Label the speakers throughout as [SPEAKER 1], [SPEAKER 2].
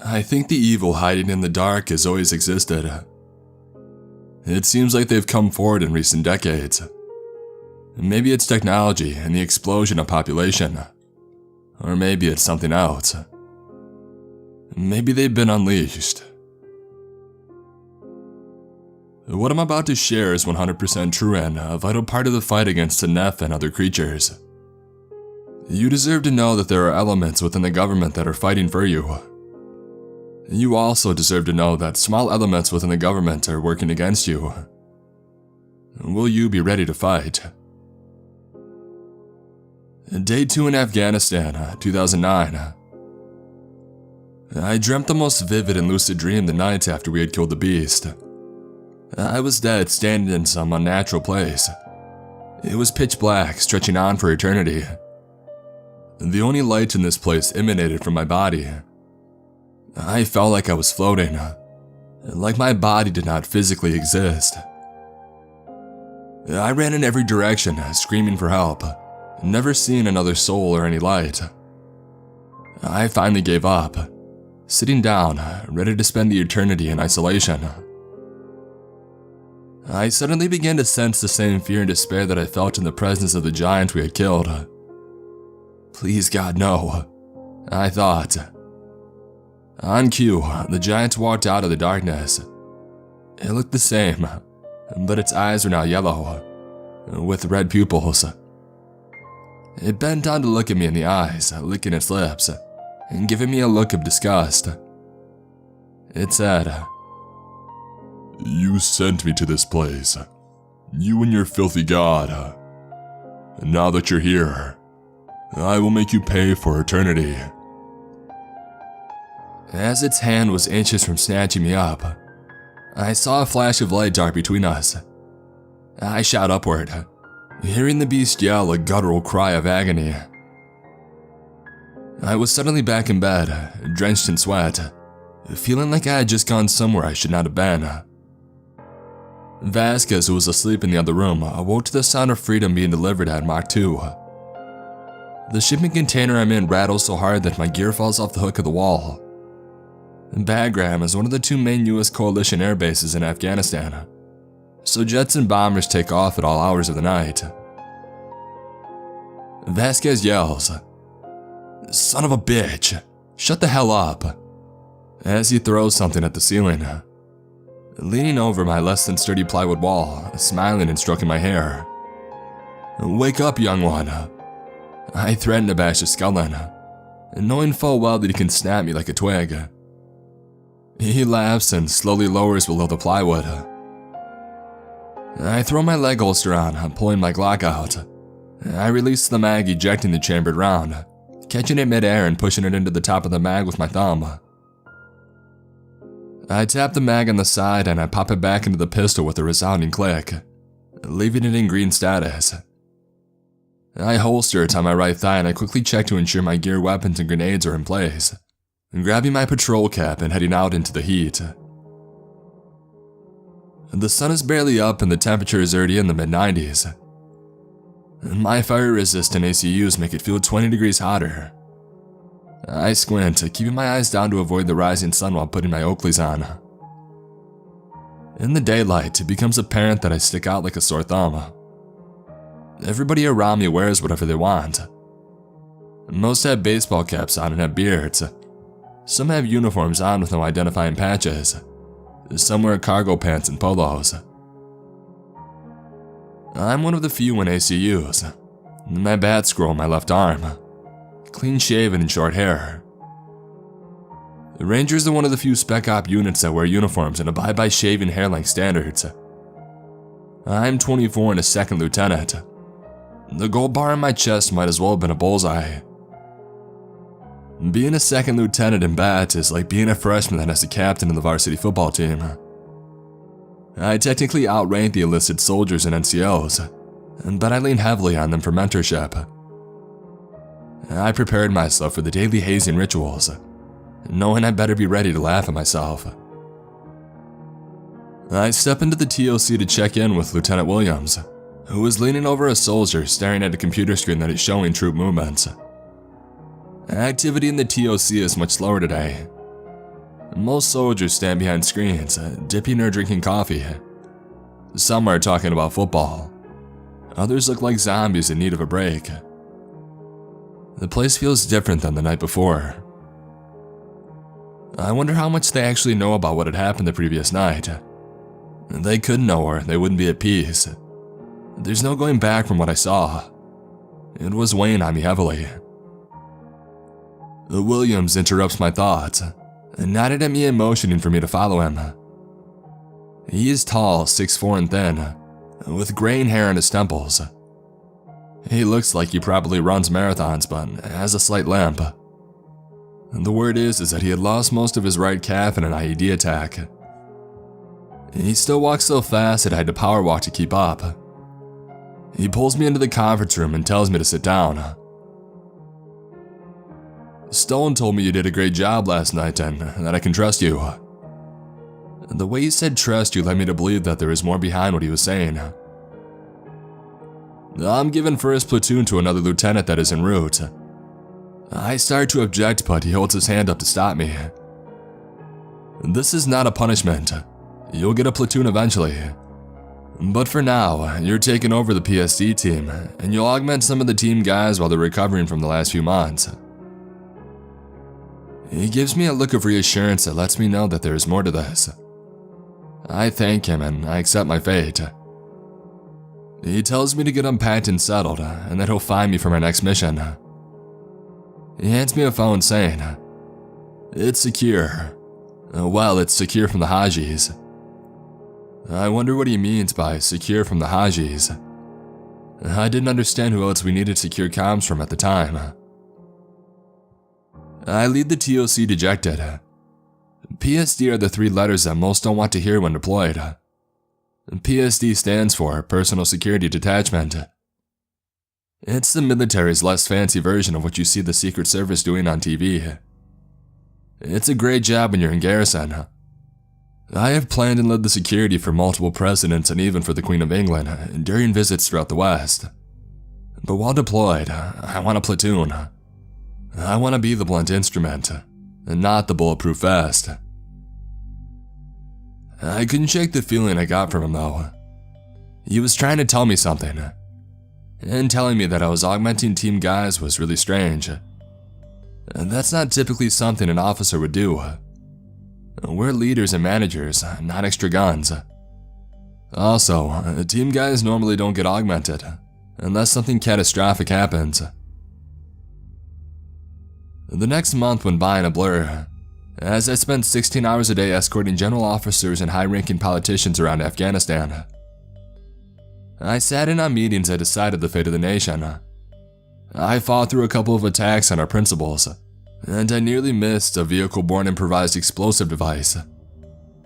[SPEAKER 1] I think the evil hiding in the dark has always existed. It seems like they've come forward in recent decades. Maybe it's technology and the explosion of population. Or maybe it's something else. Maybe they've been unleashed. What I'm about to share is 100% true and a vital part of the fight against the Neph and other creatures. You deserve to know that there are elements within the government that are fighting for you. You also deserve to know that small elements within the government are working against you. Will you be ready to fight? Day 2 in Afghanistan, 2009. I dreamt the most vivid and lucid dream the night after we had killed the beast. I was dead, standing in some unnatural place. It was pitch black, stretching on for eternity. The only light in this place emanated from my body. I felt like I was floating, like my body did not physically exist. I ran in every direction, screaming for help, never seeing another soul or any light. I finally gave up, sitting down, ready to spend the eternity in isolation. I suddenly began to sense the same fear and despair that I felt in the presence of the giant we had killed. Please God, no, I thought. On cue, the giant walked out of the darkness. It looked the same, but its eyes were now yellow, with red pupils. It bent down to look at me in the eyes, licking its lips, and giving me a look of disgust. It said, "You sent me to this place, you and your filthy god. Now that you're here, I will make you pay for eternity." As its hand was inches from snatching me up, I saw a flash of light dart between us. I shot upward, hearing the beast yell a guttural cry of agony. I was suddenly back in bed, drenched in sweat, feeling like I had just gone somewhere I should not have been. Vasquez, who was asleep in the other room, awoke to the sound of freedom being delivered at Mach 2. The shipping container I'm in rattles so hard that my gear falls off the hook of the wall. Bagram is one of the 2 main US coalition air bases in Afghanistan, so jets and bombers take off at all hours of the night. Vasquez yells, "Son of a bitch, shut the hell up," as he throws something at the ceiling. Leaning over my less than sturdy plywood wall, smiling and stroking my hair. "Wake up, young one," I threaten to bash his skull in, knowing full well that he can snap me like a twig. He laughs and slowly lowers below the plywood. I throw my leg holster on, pulling my Glock out. I release the mag, ejecting the chambered round, catching it mid-air and pushing it into the top of the mag with my thumb. I tap the mag on the side and I pop it back into the pistol with a resounding click, leaving it in green status. I holster it on my right thigh and I quickly check to ensure my gear, weapons, and grenades are in place, grabbing my patrol cap and heading out into the heat. The sun is barely up and the temperature is already in the mid-90s. My fire-resistant ACUs make it feel 20 degrees hotter. I squint, keeping my eyes down to avoid the rising sun while putting my Oakleys on. In the daylight, it becomes apparent that I stick out like a sore thumb. Everybody around me wears whatever they want. Most have baseball caps on and have beards. Some have uniforms on with no identifying patches. Some wear cargo pants and polos. I'm one of the few in ACUs. My bat scroll on my left arm. Clean shaven and short hair. The Rangers are one of the few spec op units that wear uniforms and abide by shaving hair length standards. I'm 24 and a second lieutenant. The gold bar on my chest might as well have been a bullseye. Being a second lieutenant in bat is like being a freshman that has a captain in the varsity football team. I technically outrank the enlisted soldiers and NCOs, but I lean heavily on them for mentorship. I prepared myself for the daily hazing rituals, knowing I'd better be ready to laugh at myself. I step into the TOC to check in with Lieutenant Williams, who is leaning over a soldier staring at a computer screen that is showing troop movements. Activity in the TOC is much slower today. Most soldiers stand behind screens, dipping or drinking coffee. Some are talking about football. Others look like zombies in need of a break. The place feels different than the night before. I wonder how much they actually know about what had happened the previous night. They could know, or they wouldn't be at peace. There's no going back from what I saw. It was weighing on me heavily. Williams interrupts my thoughts, and nodded at me and motioning for me to follow him. He is tall, 6'4" and thin, with graying hair on his temples. He looks like he probably runs marathons, but has a slight limp. The word is that he had lost most of his right calf in an IED attack. He still walks so fast that I had to power walk to keep up. He pulls me into the conference room and tells me to sit down. Stone told me you did a great job last night and that I can trust you. The way he said trust you led me to believe that there was more behind what he was saying. I'm giving first platoon to another lieutenant that is en route. I start to object, but he holds his hand up to stop me. This is not a punishment. You'll get a platoon eventually. But for now, you're taking over the PSD team, and you'll augment some of the team guys while they're recovering from the last few months. He gives me a look of reassurance that lets me know that there is more to this. I thank him and I accept my fate. He tells me to get unpacked and settled, and that he'll find me for my next mission. He hands me a phone saying, "It's secure." Well, it's secure from the Hajis. I wonder what he means by secure from the Hajis. I didn't understand who else we needed secure comms from at the time. I leave the TOC dejected. PSD are the 3 letters that most don't want to hear when deployed. PSD stands for Personal Security Detachment. It's the military's less fancy version of what you see the Secret Service doing on TV. It's a great job when you're in garrison. I have planned and led the security for multiple presidents and even for the Queen of England during visits throughout the West. But while deployed, I want a platoon. I want to be the blunt instrument, and not the bulletproof vest. I couldn't shake the feeling I got from him though. He was trying to tell me something, and telling me that I was augmenting team guys was really strange. That's not typically something an officer would do. We're leaders and managers, not extra guns. Also, team guys normally don't get augmented, unless something catastrophic happens. The next month went by in a blur, as I spent 16 hours a day escorting general officers and high-ranking politicians around Afghanistan. I sat in on meetings that decided the fate of the nation. I fought through a couple of attacks on our principals, and I nearly missed a vehicle-borne improvised explosive device.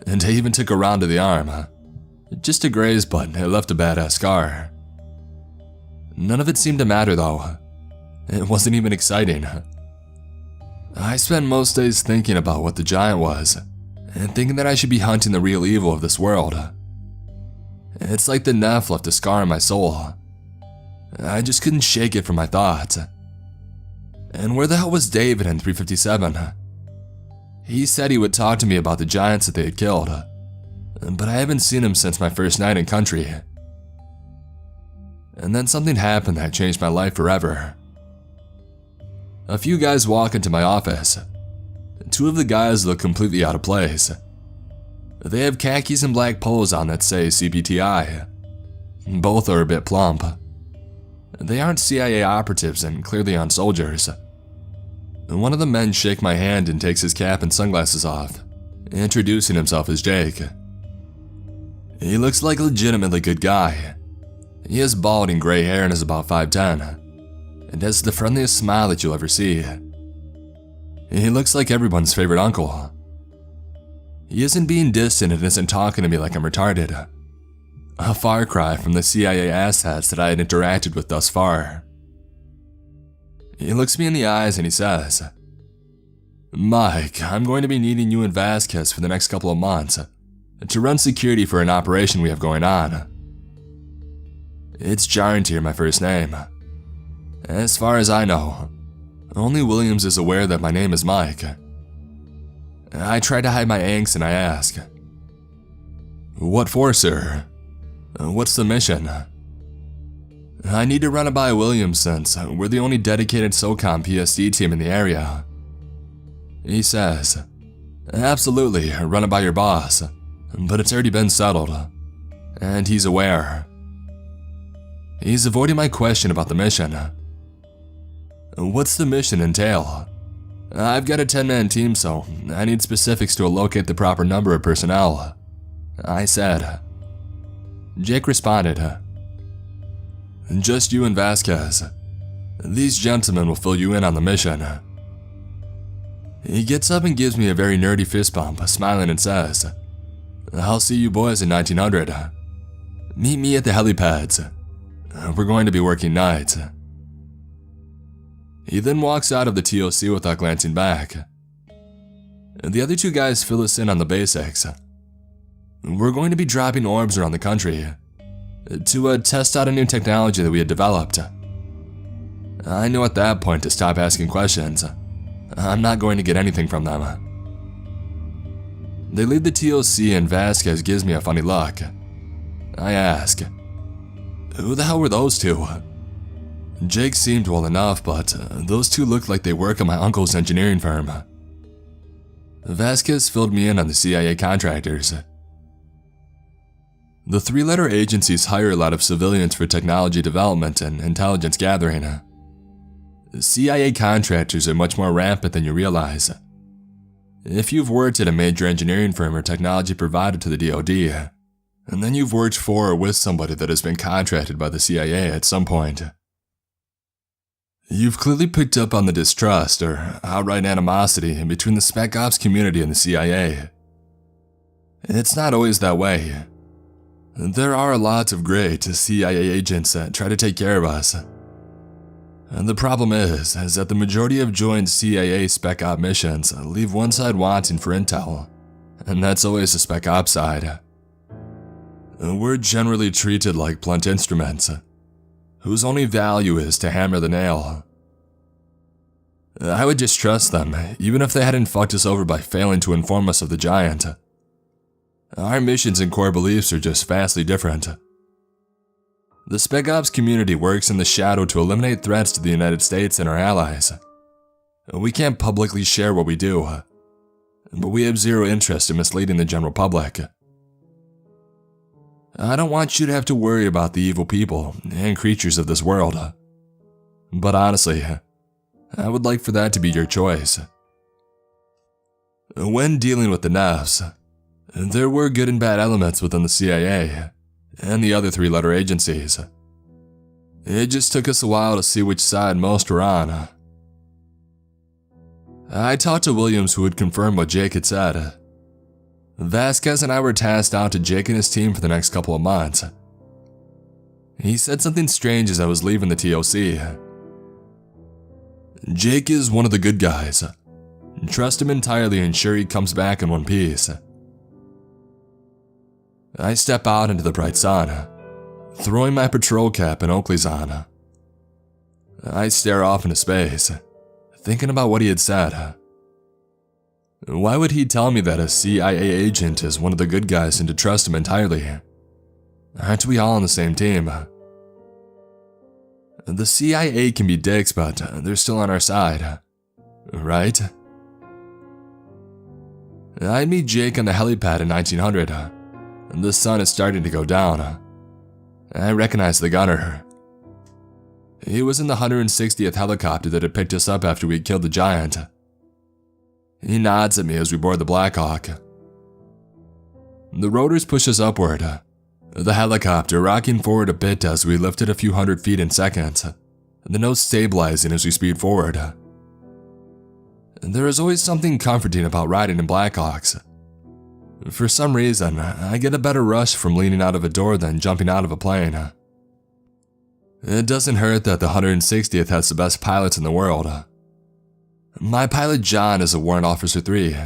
[SPEAKER 1] And I even took a round to the arm. Just a graze, but it left a badass scar. None of it seemed to matter though. It wasn't even exciting. I spent most days thinking about what the giant was, and thinking that I should be hunting the real evil of this world. It's like the Neff left a scar in my soul. I just couldn't shake it from my thoughts. And where the hell was David in 357? He said he would talk to me about the giants that they had killed, but I haven't seen him since my first night in country. And then something happened that changed my life forever. A few guys walk into my office. 2 of the guys look completely out of place. They have khakis and black polos on that say CPTI. Both are a bit plump. They aren't CIA operatives and clearly aren't soldiers. One of the men shakes my hand and takes his cap and sunglasses off, introducing himself as Jake. He looks like a legitimately good guy. He has bald and gray hair and is about 5'10", and has the friendliest smile that you'll ever see. He looks like everyone's favorite uncle. He isn't being distant and isn't talking to me like I'm retarded. A far cry from the CIA asshats that I had interacted with thus far. He looks me in the eyes and he says, "Mike, I'm going to be needing you and Vasquez for the next couple of months to run security for an operation we have going on." It's jarring to hear my first name. As far as I know, only Williams is aware that my name is Mike. I try to hide my angst and I ask, "What for, sir? What's the mission?" "I need to run it by Williams since we're the only dedicated SOCOM PSD team in the area." He says, "Absolutely, run it by your boss, but it's already been settled." And he's aware. He's avoiding my question about the mission. "What's the mission entail?" "I've got a 10-man team, so I need specifics to locate the proper number of personnel," I said. Jake responded, "Just you and Vasquez. These gentlemen will fill you in on the mission." He gets up and gives me a very nerdy fist bump, smiling and says, "I'll see you boys in 1900. Meet me at the helipads. We're going to be working nights." He then walks out of the TOC without glancing back. The other two guys fill us in on the basics. We're going to be dropping orbs around the country to test out a new technology that we had developed. I knew at that point to stop asking questions. I'm not going to get anything from them. They leave the TOC and Vasquez gives me a funny look. I ask, "Who the hell were those two?" Jake seemed well enough, but those two looked like they work at my uncle's engineering firm. Vasquez filled me in on the CIA contractors. The three-letter agencies hire a lot of civilians for technology development and intelligence gathering. CIA contractors are much more rampant than you realize. If you've worked at a major engineering firm or technology provider to the DoD, and then you've worked for or with somebody that has been contracted by the CIA at some point, you've clearly picked up on the distrust or outright animosity between the Spec Ops community and the CIA. It's not always that way. There are lots of great CIA agents that try to take care of us. And the problem is that the majority of joined CIA Spec Op missions leave one side wanting for intel, and that's always the Spec Op side. We're generally treated like blunt instruments, whose only value is to hammer the nail. I would distrust them, even if they hadn't fucked us over by failing to inform us of the giant. Our missions and core beliefs are just vastly different. The Spec Ops community works in the shadow to eliminate threats to the United States and our allies. We can't publicly share what we do, but we have zero interest in misleading the general public. I don't want you to have to worry about the evil people and creatures of this world, but honestly, I would like for that to be your choice. When dealing with the Nefs, there were good and bad elements within the CIA and the other three-letter agencies. It just took us a while to see which side most were on. I talked to Williams, who would confirm what Jake had said. Vasquez and I were tasked out to Jake and his team for the next couple of months. He said something strange as I was leaving the TOC. "Jake is one of the good guys. Trust him entirely and sure he comes back in one piece." I step out into the bright sun, throwing my patrol cap and Oakleys on. I stare off into space, thinking about what he had said. Why would he tell me that a CIA agent is one of the good guys and to trust him entirely? Aren't we all on the same team? The CIA can be dicks, but they're still on our side, right? I meet Jake on the helipad in 1900. The sun is starting to go down. I recognize the gunner. He was in the 160th helicopter that had picked us up after we had killed the giant. He nods at me as we board the Blackhawk. The rotors push us upward, the helicopter rocking forward a bit as we lifted a few hundred feet in seconds, the nose stabilizing as we speed forward. There is always something comforting about riding in Blackhawks. For some reason, I get a better rush from leaning out of a door than jumping out of a plane. It doesn't hurt that the 160th has the best pilots in the world. My pilot John is a Warrant Officer 3,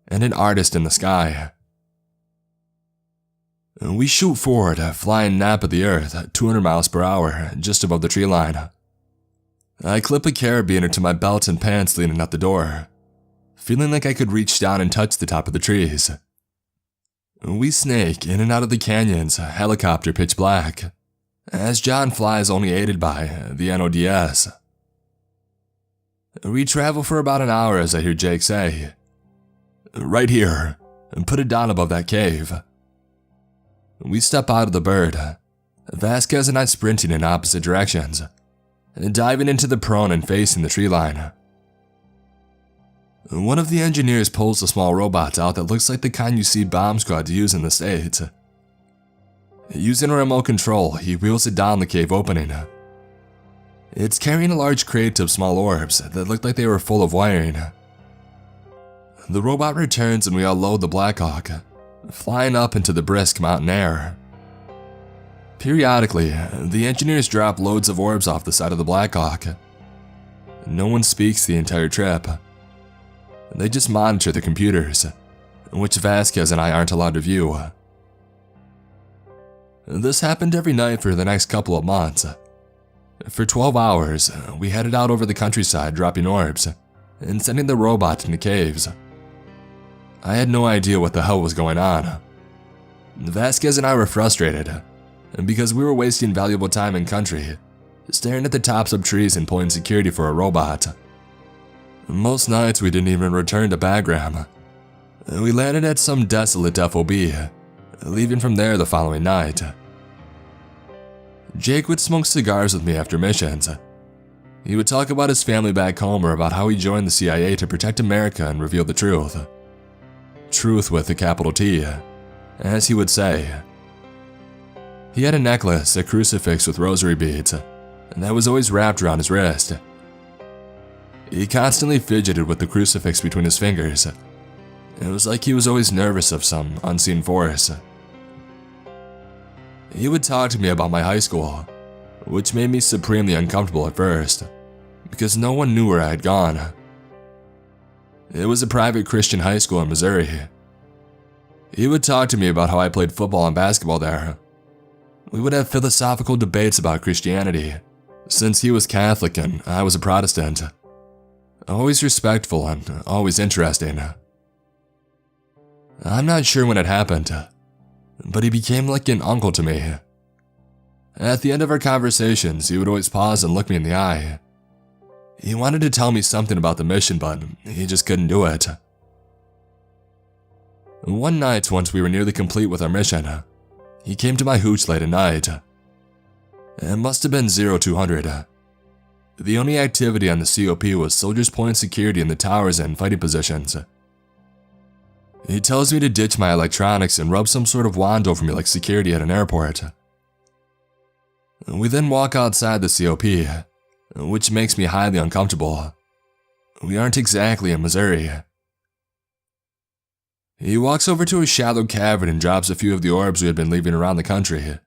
[SPEAKER 1] and an artist in the sky. We shoot forward, flying nap at the earth at 200 miles per hour, just above the tree line. I clip a carabiner to my belt and pants leaning out the door, feeling like I could reach down and touch the top of the trees. We snake in and out of the canyons, helicopter pitch black, as John flies only aided by the NODS. We travel for about an hour as I hear Jake say, "Right here, and put it down above that cave." We step out of the bird, Vasquez and I sprinting in opposite directions, diving into the prone and facing the tree line. One of the engineers pulls a small robot out that looks like the kind you see bomb squads use in the States. Using a remote control, he wheels it down the cave opening. It's carrying a large crate of small orbs that looked like they were full of wiring. The robot returns and we unload the Blackhawk, flying up into the brisk mountain air. Periodically, the engineers drop loads of orbs off the side of the Blackhawk. No one speaks the entire trip. They just monitor the computers, which Vasquez and I aren't allowed to view. This happened every night for the next couple of months. For 12 hours, we headed out over the countryside dropping orbs and sending the robot into caves. I had no idea what the hell was going on. Vasquez and I were frustrated because we were wasting valuable time in country, staring at the tops of trees and pulling security for a robot. Most nights we didn't even return to Bagram. We landed at some desolate FOB, leaving from there the following night. Jake would smoke cigars with me after missions. He would talk about his family back home or about how he joined the CIA to protect America and reveal the truth. Truth with a capital T, as he would say. He had a necklace, a crucifix with rosary beads, and that was always wrapped around his wrist. He constantly fidgeted with the crucifix between his fingers. It was like he was always nervous of some unseen force. He would talk to me about my high school, which made me supremely uncomfortable at first, because no one knew where I had gone. It was a private Christian high school in Missouri. He would talk to me about how I played football and basketball there. We would have philosophical debates about Christianity, since he was Catholic and I was a Protestant. Always respectful and always interesting. I'm not sure when it happened, but he became like an uncle to me. At the end of our conversations, he would always pause and look me in the eye. He wanted to tell me something about the mission, but he just couldn't do it. One night, once we were nearly complete with our mission, he came to my hooch late at night. It must have been 0200. The only activity on the COP was soldiers pulling security in the towers and fighting positions. He tells me to ditch my electronics and rub some sort of wand over me like security at an airport. We then walk outside the COP, which makes me highly uncomfortable. We aren't exactly in Missouri. He walks over to a shallow cavern and drops a few of the orbs we had been leaving around the country.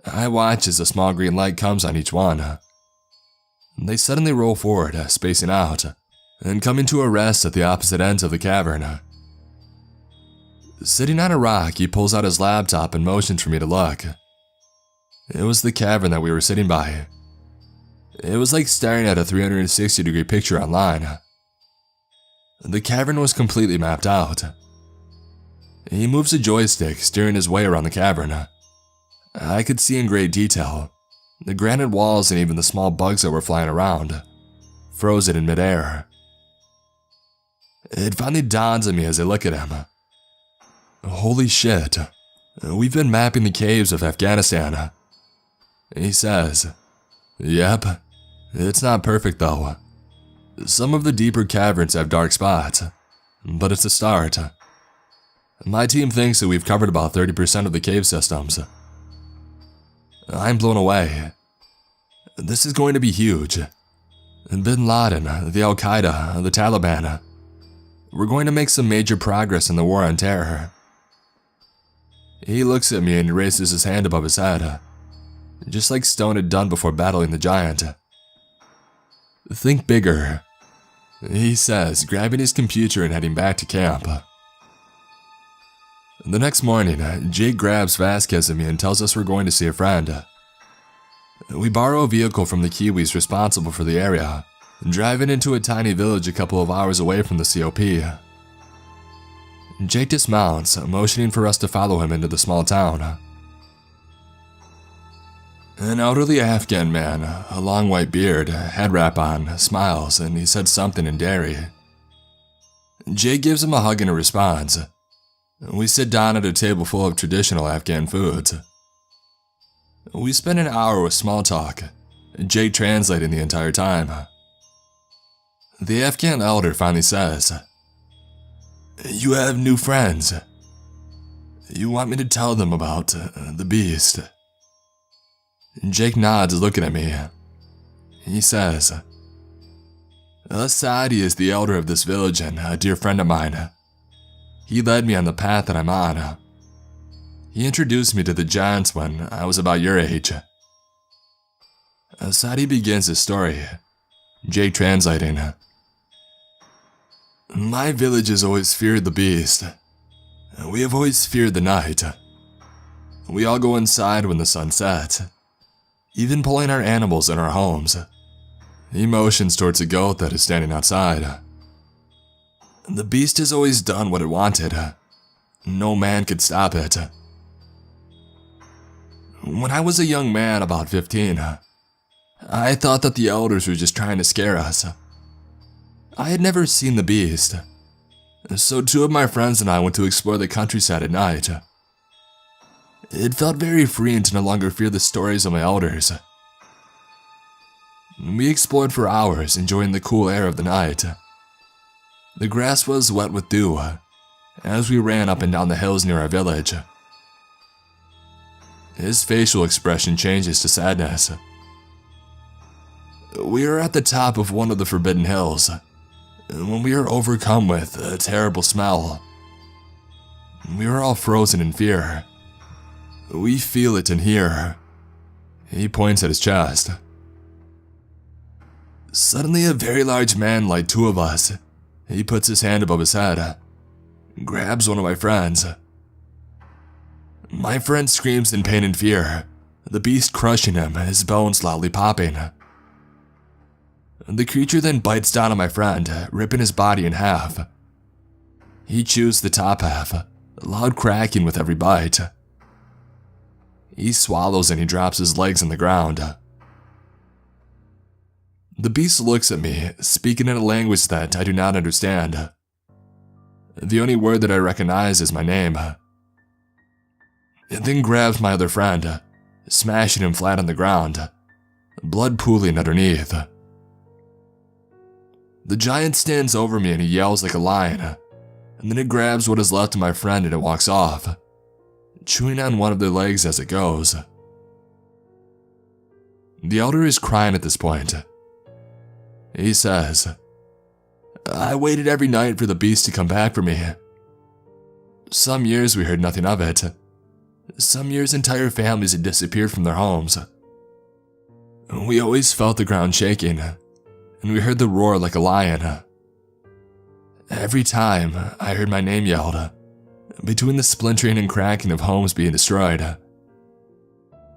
[SPEAKER 1] I watch as a small green light comes on each one. They suddenly roll forward, spacing out, and coming to a rest at the opposite ends of the cavern. Sitting on a rock, he pulls out his laptop and motions for me to look. It was the cavern that we were sitting by. It was like staring at a 360-degree picture online. The cavern was completely mapped out. He moves a joystick, steering his way around the cavern. I could see in great detail the granite walls and even the small bugs that were flying around, frozen in midair. It finally dawns on me as I look at him. Holy shit, we've been mapping the caves of Afghanistan. He says, "Yep, it's not perfect though. Some of the deeper caverns have dark spots, but it's a start. My team thinks that we've covered about 30% of the cave systems." I'm blown away. This is going to be huge. Bin Laden, the Al-Qaeda, the Taliban. We're going to make some major progress in the war on terror. He looks at me and raises his hand above his head, just like Stone had done before battling the giant. "Think bigger," he says, grabbing his computer and heading back to camp. The next morning, Jake grabs Vasquez and me and tells us we're going to see a friend. We borrow a vehicle from the Kiwis responsible for the area driving into a tiny village a couple of hours away from the COP. Jake dismounts, motioning for us to follow him into the small town. An elderly Afghan man, a long white beard, head wrap on, smiles, and he said something in Dari. Jake gives him a hug in a response. We sit down at a table full of traditional Afghan foods. We spend an hour with small talk, Jake translating the entire time. The Afghan elder finally says, "You have new friends. You want me to tell them about the beast?" Jake nods, looking at me. He says, "Sadi is the elder of this village and a dear friend of mine. He led me on the path that I'm on. He introduced me to the giants when I was about your age." Sadi begins his story, Jake translating. "My village has always feared the beast. We have always feared the night. We all go inside when the sun sets, even pulling our animals in our homes." He motions towards a goat that is standing outside. "The beast has always done what it wanted. No man could stop it. When I was a young man, about 15, I thought that the elders were just trying to scare us. I had never seen the beast, so 2 of my friends and I went to explore the countryside at night. It felt very freeing to no longer fear the stories of my elders. We explored for hours, enjoying the cool air of the night. The grass was wet with dew as we ran up and down the hills near our village." His facial expression changes to sadness. "We are at the top of one of the forbidden hills when we are overcome with a terrible smell. We are all frozen in fear. We feel it in here." He points at his chest. "Suddenly a very large man like 2 of us. He puts his hand above his head, grabs one of my friends. My friend screams in pain and fear, the beast crushing him, his bones loudly popping. The creature then bites down on my friend, ripping his body in half. He chews the top half, loud cracking with every bite. He swallows and he drops his legs on the ground. The beast looks at me, speaking in a language that I do not understand. The only word that I recognize is my name. It then grabs my other friend, smashing him flat on the ground, blood pooling underneath. The giant stands over me and he yells like a lion, and then it grabs what is left of my friend and it walks off, chewing on one of their legs as it goes. The elder is crying at this point. He says, "I waited every night for the beast to come back for me. Some years we heard nothing of it. Some years entire families had disappeared from their homes. We always felt the ground shaking, and we heard the roar like a lion. Every time I heard my name yelled, between the splintering and cracking of homes being destroyed.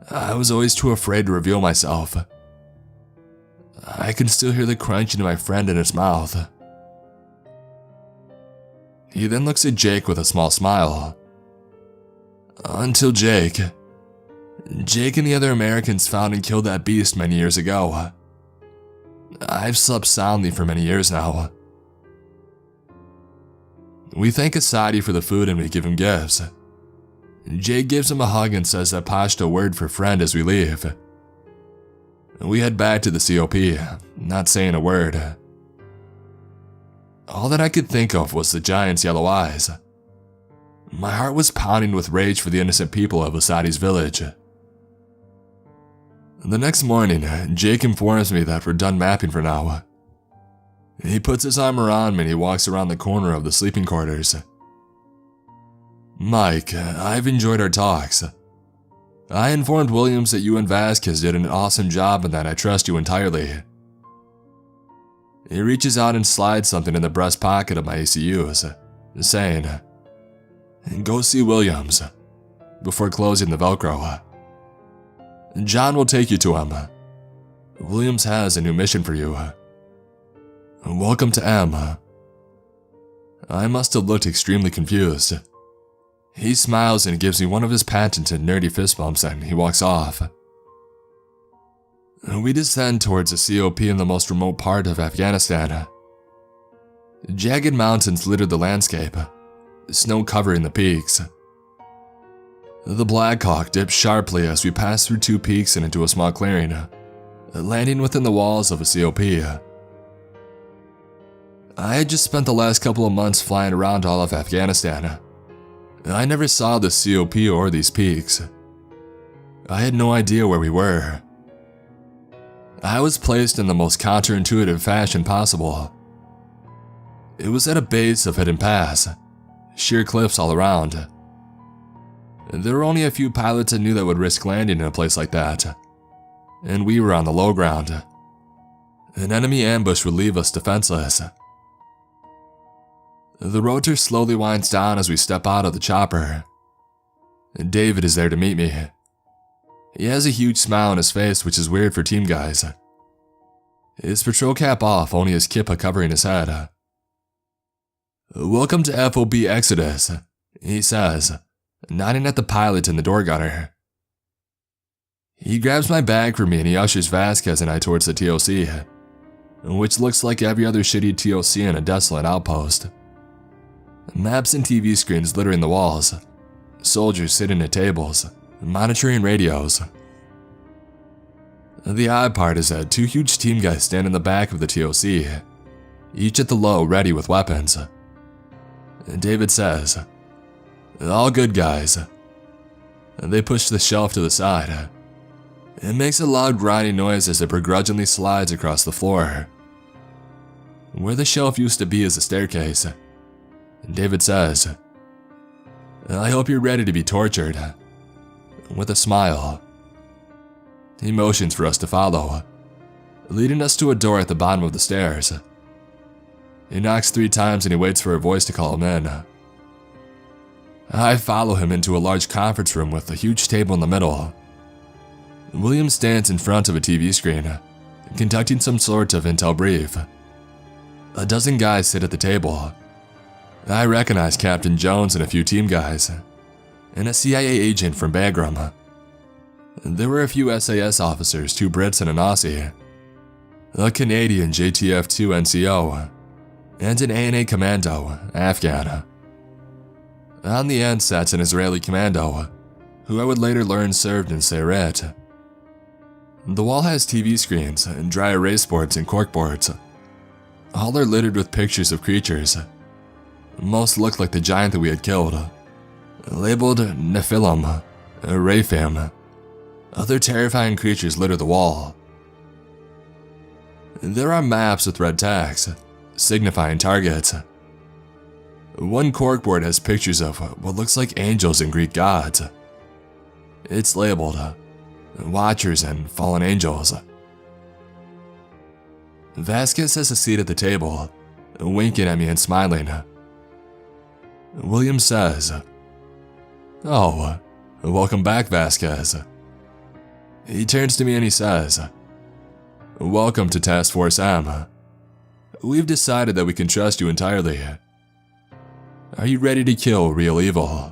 [SPEAKER 1] I was always too afraid to reveal myself. I can still hear the crunching of my friend in its mouth." He then looks at Jake with a small smile. "Until Jake and the other Americans found and killed that beast many years ago. I've slept soundly for many years now." We thank Asadi for the food and we give him gifts. Jake gives him a hug and says that Pashto word for friend as we leave. We head back to the COP, not saying a word. All that I could think of was the giant's yellow eyes. My heart was pounding with rage for the innocent people of Asadi's village. The next morning, Jake informs me that we're done mapping for now. He puts his arm around me and he walks around the corner of the sleeping quarters. "Mike, I've enjoyed our talks. I informed Williams that you and Vasquez did an awesome job and that I trust you entirely." He reaches out and slides something in the breast pocket of my ACUs, saying, "Go see Williams," before closing the Velcro. "John will take you to him. Williams has a new mission for you." Welcome to M. I must have looked extremely confused. He smiles and gives me one of his patented nerdy fist bumps and he walks off. We descend towards a COP in the most remote part of Afghanistan. Jagged mountains litter the landscape, snow covering the peaks. The Black Hawk dips sharply as we pass through 2 peaks and into a small clearing, landing within the walls of a COP. I had just spent the last couple of months flying around all of Afghanistan. I never saw the COP or these peaks. I had no idea where we were. I was placed in the most counterintuitive fashion possible. It was at a base of Hidden Pass, sheer cliffs all around. There were only a few pilots I knew that would risk landing in a place like that, and we were on the low ground. An enemy ambush would leave us defenseless. The rotor slowly winds down as we step out of the chopper. David is there to meet me. He has a huge smile on his face, which is weird for team guys. His patrol cap off, only his kippa covering his head. "Welcome to FOB Exodus," he says, nodding at the pilot and the door gunner. He grabs my bag for me and he ushers Vasquez and I towards the TOC, which looks like every other shitty TOC in a desolate outpost. Maps and TV screens littering the walls, soldiers sitting at tables, monitoring radios. The odd part is that 2 huge team guys stand in the back of the TOC, each at the low ready with weapons. David says, "All good, guys." They push the shelf to the side. It makes a loud grinding noise as it begrudgingly slides across the floor. Where the shelf used to be is a staircase. David says, "I hope you're ready to be tortured," with a smile. He motions for us to follow, leading us to a door at the bottom of the stairs. He knocks 3 times and he waits for a voice to call him in. I follow him into a large conference room with a huge table in the middle. William stands in front of a TV screen, conducting some sort of intel brief. A dozen guys sit at the table. I recognize Captain Jones and a few team guys, and a CIA agent from Bagram. There were a few SAS officers, 2 Brits and an Aussie, a Canadian JTF-2 NCO, and an ANA commando, Afghan. On the end sat an Israeli commando, who I would later learn served in Sayret. The wall has TV screens and dry erase boards and corkboards. All are littered with pictures of creatures. Most look like the giant that we had killed, labeled Nephilim, Raphim. Other terrifying creatures litter the wall. There are maps with red tags, signifying targets. One corkboard has pictures of what looks like angels and Greek gods. It's labeled Watchers and Fallen Angels. Vasquez has a seat at the table, winking at me and smiling. William says, "Oh, welcome back, Vasquez." He turns to me and he says, "Welcome to Task Force M. We've decided that we can trust you entirely. Are you ready to kill real evil?"